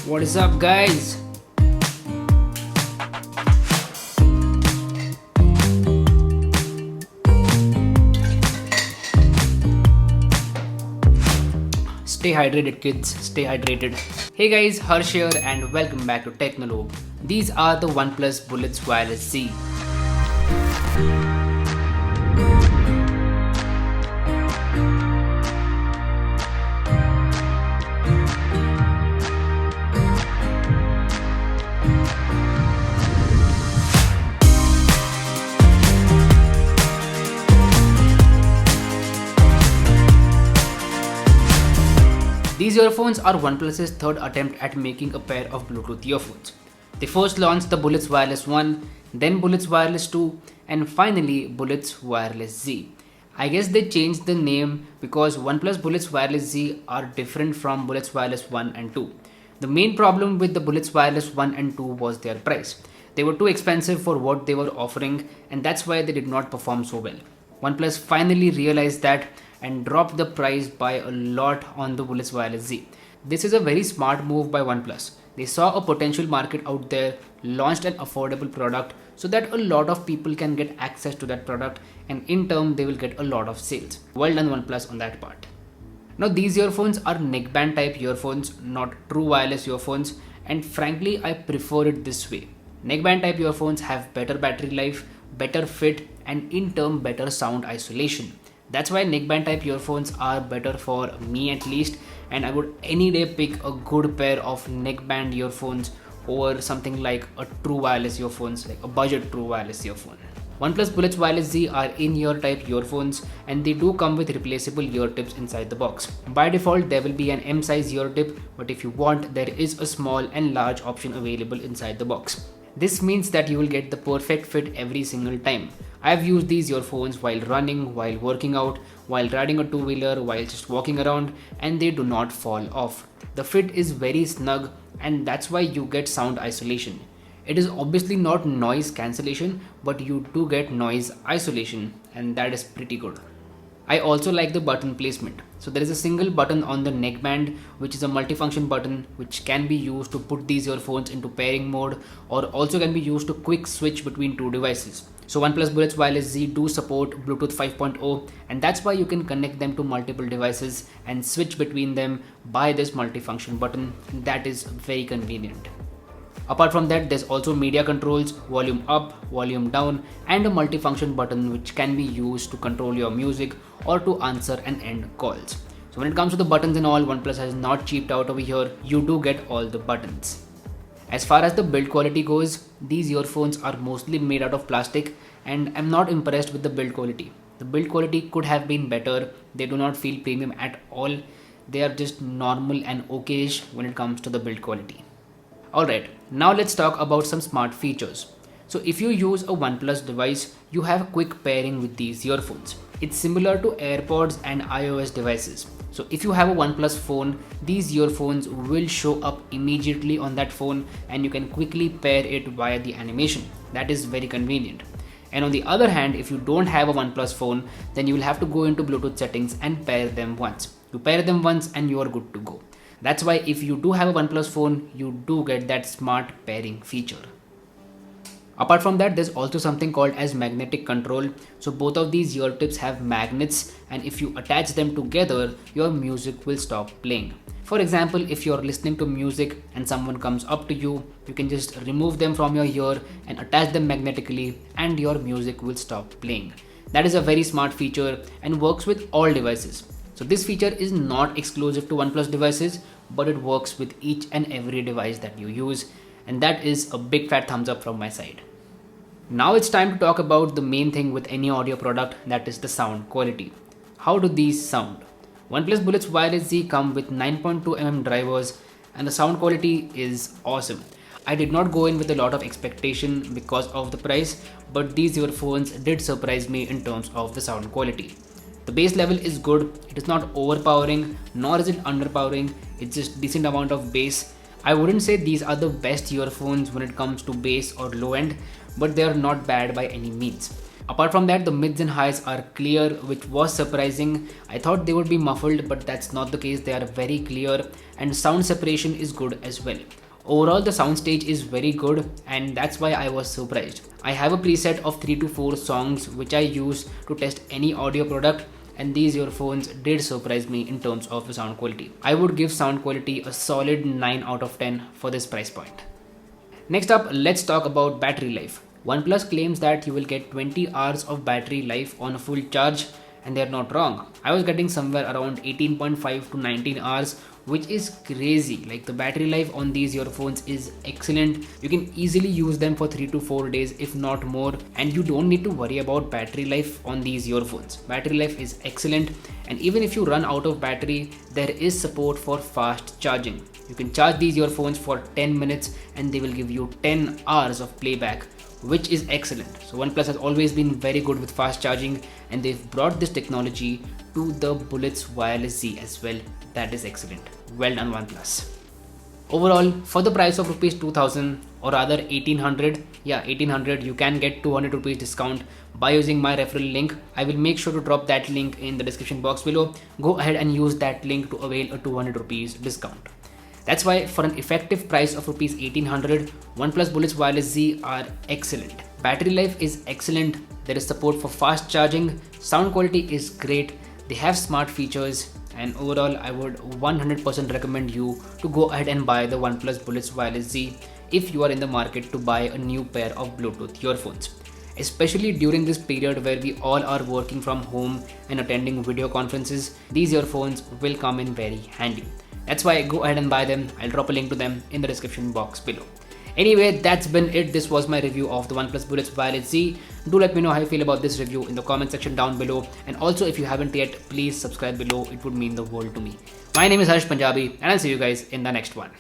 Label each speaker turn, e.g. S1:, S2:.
S1: What is up, guys? Stay hydrated, kids. Stay hydrated. Hey guys, Harsh here and welcome back to Technolobe. These are the OnePlus Bullets Wireless Z. These earphones are OnePlus's third attempt at making a pair of Bluetooth earphones. They first launched the Bullets Wireless 1, then Bullets Wireless 2, and finally Bullets Wireless Z. I guess they changed the name because OnePlus Bullets Wireless Z are different from Bullets Wireless 1 and 2. The main problem with the Bullets Wireless 1 and 2 was their price. They were too expensive for what they were offering, and that's why they did not perform so well. OnePlus finally realized that and dropped the price by a lot on the Bullets Wireless Z. This is a very smart move by OnePlus. They saw a potential market out there, launched an affordable product so that a lot of people can get access to that product, and in turn they will get a lot of sales. Well done OnePlus on that part. Now these earphones are neckband type earphones, not true wireless earphones, and frankly I prefer it this way. Neckband type earphones have better battery life, better fit, and in turn better sound isolation. That's why neckband type earphones are better for me at least, and I would any day pick a good pair of neckband earphones over something like a true wireless earphones, like a budget true wireless earphone. OnePlus Bullets Wireless Z are in-ear type earphones, and they do come with replaceable ear tips inside the box. By default there will be an M size ear tip, but if you want there is a small and large option available inside the box. This means that you will get the perfect fit every single time. I've used these earphones while running, while working out, while riding a two-wheeler, while just walking around, and they do not fall off. The fit is very snug, and that's why you get sound isolation. It is obviously not noise cancellation, but you do get noise isolation, and that is pretty good. I also like the button placement. So there is a single button on the neckband, which is a multifunction button which can be used to put these earphones into pairing mode, or also can be used to quick switch between two devices. So OnePlus Bullets Wireless Z do support Bluetooth 5.0, and that's why you can connect them to multiple devices and switch between them by this multifunction button. That is very convenient. Apart from that, there's also media controls, volume up, volume down, and a multifunction button which can be used to control your music or to answer and end calls. So when it comes to the buttons and all, OnePlus has not cheaped out over here. You do get all the buttons. As far as the build quality goes, these earphones are mostly made out of plastic, and I'm not impressed with the build quality. The build quality could have been better. They do not feel premium at all. They are just normal and okayish when it comes to the build quality. Alright, now let's talk about some smart features. So if you use a OnePlus device, you have quick pairing with these earphones. It's similar to AirPods and iOS devices. So if you have a OnePlus phone, these earphones will show up immediately on that phone, and you can quickly pair it via the animation. That is very convenient. And on the other hand, if you don't have a OnePlus phone, then you will have to go into Bluetooth settings and pair them once. You pair them once and you are good to go. That's why if you do have a OnePlus phone, you do get that smart pairing feature. Apart from that, there's also something called as magnetic control. So both of these ear tips have magnets, and if you attach them together, your music will stop playing. For example, if you're listening to music and someone comes up to you, you can just remove them from your ear and attach them magnetically, and your music will stop playing. That is a very smart feature and works with all devices. So this feature is not exclusive to OnePlus devices, but it works with each and every device that you use, and that is a big fat thumbs up from my side. Now it's time to talk about the main thing with any audio product, that is the sound quality. How do these sound? OnePlus Bullets Wireless Z come with 9.2mm drivers, and the sound quality is awesome. I did not go in with a lot of expectation because of the price, but these earphones did surprise me in terms of the sound quality. The bass level is good. It is not overpowering, nor is it underpowering. It's just decent amount of bass. I wouldn't say these are the best earphones when it comes to bass or low end, but they are not bad by any means. Apart from that, the mids and highs are clear, which was surprising. I thought they would be muffled, but that's not the case. They are very clear, and sound separation is good as well. Overall, the soundstage is very good, and that's why I was surprised. I have a preset of 3 to 4 songs which I use to test any audio product, and these earphones did surprise me in terms of the sound quality. I would give sound quality a solid 9 out of 10 for this price point. Next up, let's talk about battery life. OnePlus claims that you will get 20 hours of battery life on a full charge, and they're not wrong. I was getting somewhere around 18.5 to 19 hours, which is crazy. Like, the battery life on these earphones is excellent. You can easily use them for 3 to 4 days, if not more, and you don't need to worry about battery life on these earphones. Battery life is excellent, and even if you run out of battery, there is support for fast charging. You can charge these earphones for 10 minutes and they will give you 10 hours of playback, which is excellent. So OnePlus has always been very good with fast charging, and they've brought this technology to the Bullets Wireless Z as well. That is excellent. Well done, OnePlus. Overall, for the price of rupees 2000, or rather 1800, 1800, you can get 200 rupees discount by using my referral link. I will make sure to drop that link in the description box below. Go ahead and use that link to avail a 200 rupees discount. That's why for an effective price of rupees 1800, OnePlus Bullets Wireless Z are excellent. Battery life is excellent. There is support for fast charging. Sound quality is great. They have smart features, and overall I would 100% recommend you to go ahead and buy the OnePlus Bullets Wireless Z if you are in the market to buy a new pair of Bluetooth earphones. Especially during this period where we all are working from home and attending video conferences, these earphones will come in very handy. That's why go ahead and buy them. I'll drop a link to them in the description box below. Anyway, that's been it. This was my review of the OnePlus Bullets Wireless Z. Do let me know how you feel about this review in the comment section down below. And also, if you haven't yet, please subscribe below. It would mean the world to me. My name is Harsh Punjabi, and I'll see you guys in the next one.